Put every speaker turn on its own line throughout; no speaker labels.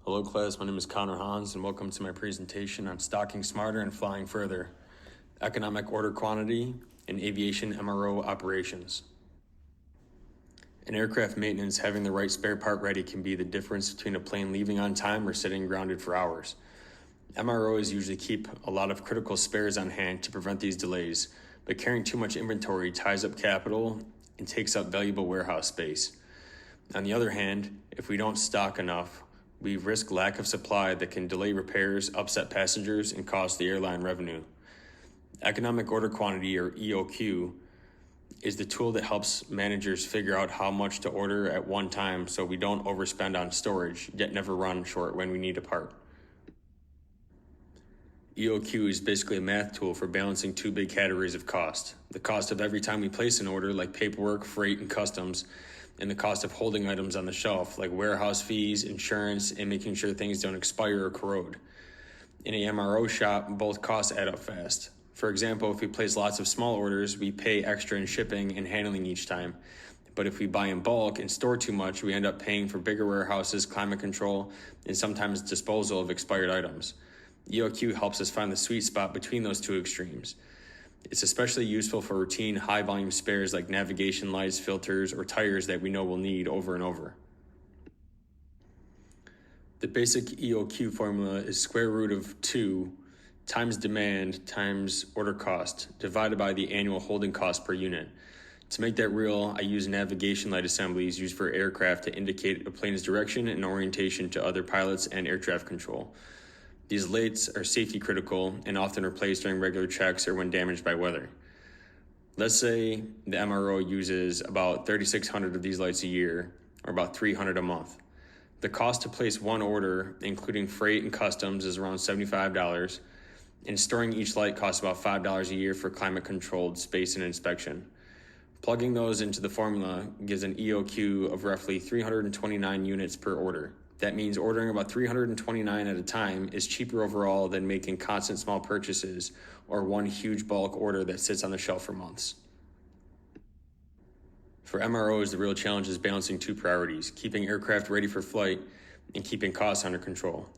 Hello class, my name is Connor Hans and welcome to my presentation on stocking smarter and flying further, economic order quantity, and aviation MRO operations. In aircraft maintenance, having the right spare part ready can be the difference between a plane leaving on time or sitting grounded for hours. MROs usually keep a lot of critical spares on hand to prevent these delays, but carrying too much inventory ties up capital and takes up valuable warehouse space. On the other hand, if we don't stock enough, we risk lack of supply that can delay repairs, upset passengers, and cost the airline revenue. Economic order quantity, or EOQ, is the tool that helps managers figure out how much to order at one time so we don't overspend on storage, yet never run short when we need a part. EOQ is basically a math tool for balancing two big categories of cost. The cost of every time we place an order, like paperwork, freight, and customs, and the cost of holding items on the shelf, like warehouse fees, insurance, and making sure things don't expire or corrode. In a MRO shop, both costs add up fast. For example, if we place lots of small orders, we pay extra in shipping and handling each time. But if we buy in bulk and store too much, we end up paying for bigger warehouses, climate control, and sometimes disposal of expired items. EOQ helps us find the sweet spot between those two extremes. It's especially useful for routine high-volume spares like navigation lights, filters, or tires that we know we'll need over and over. The basic EOQ formula is square root of 2 times demand times order cost divided by the annual holding cost per unit. To make that real, I use navigation light assemblies used for aircraft to indicate a plane's direction and orientation to other pilots and air traffic control. These lights are safety critical and often replaced during regular checks or when damaged by weather. Let's say the MRO uses about 3,600 of these lights a year, or about 300 a month. The cost to place one order, including freight and customs, is around $75, and storing each light costs about $5 a year for climate-controlled space and inspection. Plugging those into the formula gives an EOQ of roughly 329 units per order. That means ordering about 329 at a time is cheaper overall than making constant small purchases or one huge bulk order that sits on the shelf for months. For MROs, the real challenge is balancing two priorities: keeping aircraft ready for flight and keeping costs under control.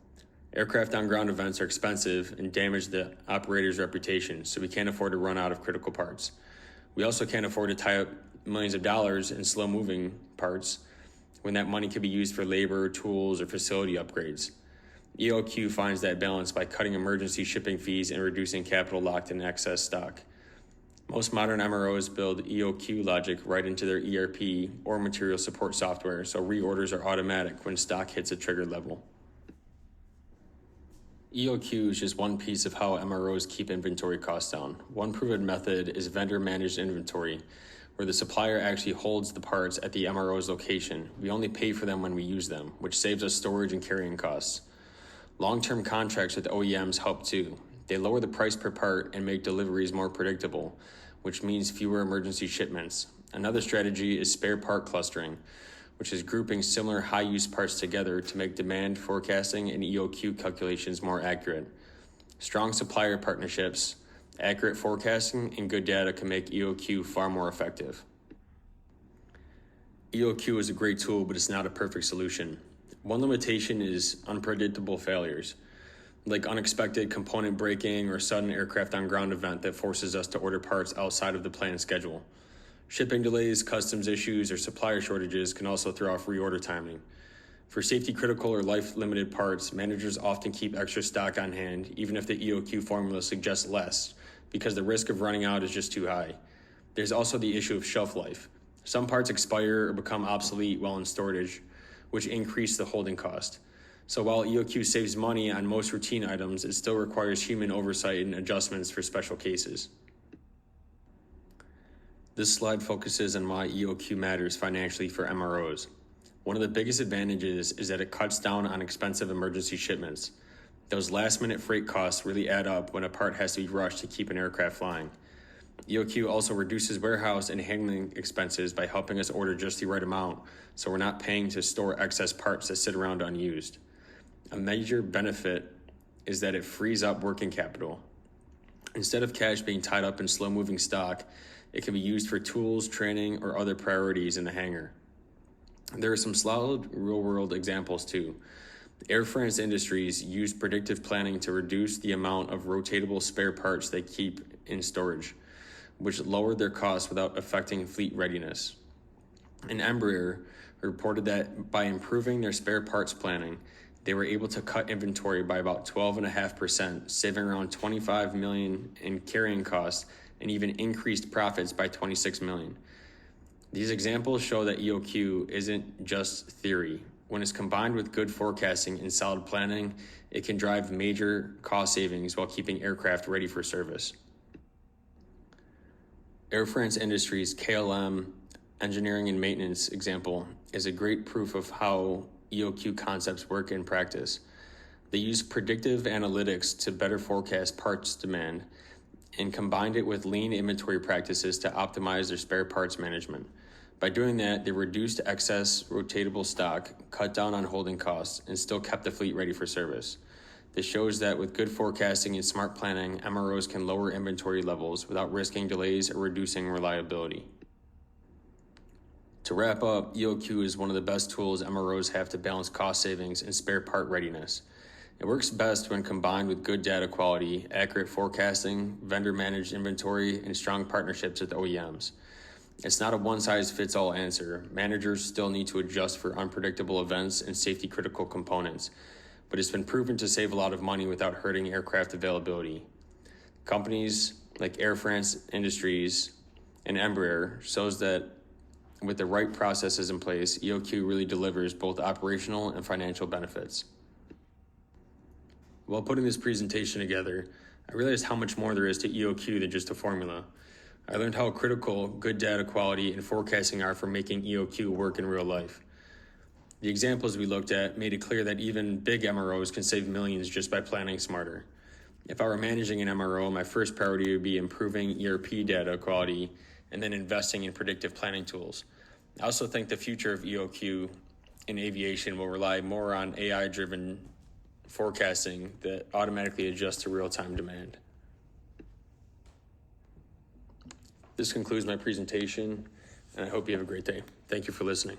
Aircraft on ground events are expensive and damage the operator's reputation, so we can't afford to run out of critical parts. We also can't afford to tie up millions of dollars in slow-moving parts when that money could be used for labor, tools, or facility upgrades. EOQ finds that balance by cutting emergency shipping fees and reducing capital locked in excess stock. Most modern MROs build EOQ logic right into their ERP or material support software, so reorders are automatic when stock hits a trigger level. EOQ is just one piece of how MROs keep inventory costs down. One proven method is vendor-managed inventory, where the supplier actually holds the parts at the MRO's location. We only pay for them when we use them, which saves us storage and carrying costs. Long-term contracts with OEMs help too. They lower the price per part and make deliveries more predictable, which means fewer emergency shipments. Another strategy is spare part clustering, which is grouping similar high-use parts together to make demand forecasting and EOQ calculations more accurate. Strong supplier partnerships, accurate forecasting, and good data can make EOQ far more effective. EOQ is a great tool, but it's not a perfect solution. One limitation is unpredictable failures, like unexpected component breaking or sudden aircraft on ground event that forces us to order parts outside of the planned schedule. Shipping delays, customs issues, or supplier shortages can also throw off reorder timing. For safety critical or life limited parts, managers often keep extra stock on hand, even if the EOQ formula suggests less, because the risk of running out is just too high. There's also the issue of shelf life. Some parts expire or become obsolete while in storage, which increase the holding cost. So while EOQ saves money on most routine items, it still requires human oversight and adjustments for special cases. This slide focuses on why EOQ matters financially for MROs. One of the biggest advantages is that it cuts down on expensive emergency shipments. Those last-minute freight costs really add up when a part has to be rushed to keep an aircraft flying. EOQ also reduces warehouse and handling expenses by helping us order just the right amount, so we're not paying to store excess parts that sit around unused. A major benefit is that it frees up working capital. Instead of cash being tied up in slow-moving stock, it can be used for tools, training, or other priorities in the hangar. There are some solid real-world examples too. Air France Industries used predictive planning to reduce the amount of rotatable spare parts they keep in storage, which lowered their costs without affecting fleet readiness. And Embraer reported that by improving their spare parts planning, they were able to cut inventory by about 12.5%, saving around $25 million in carrying costs and even increased profits by $26 million. These examples show that EOQ isn't just theory. When it's combined with good forecasting and solid planning, it can drive major cost savings while keeping aircraft ready for service. Air France Industries KLM engineering and maintenance example is a great proof of how EOQ concepts work in practice. They use predictive analytics to better forecast parts demand and combined it with lean inventory practices to optimize their spare parts management. By doing that, they reduced excess rotatable stock, cut down on holding costs, and still kept the fleet ready for service. This shows that with good forecasting and smart planning, MROs can lower inventory levels without risking delays or reducing reliability. To wrap up, EOQ is one of the best tools MROs have to balance cost savings and spare part readiness. It works best when combined with good data quality, accurate forecasting, vendor-managed inventory, and strong partnerships with OEMs. It's not a one-size-fits-all answer. Managers still need to adjust for unpredictable events and safety-critical components, but it's been proven to save a lot of money without hurting aircraft availability. Companies like Air France Industries and Embraer shows that with the right processes in place, EOQ really delivers both operational and financial benefits. While putting this presentation together, I realized how much more there is to EOQ than just a formula. I learned how critical good data quality and forecasting are for making EOQ work in real life. The examples we looked at made it clear that even big MROs can save millions just by planning smarter. If I were managing an MRO, my first priority would be improving ERP data quality and then investing in predictive planning tools. I also think the future of EOQ in aviation will rely more on AI-driven forecasting that automatically adjusts to real-time demand. This concludes my presentation, and I hope you have a great day. Thank you for listening.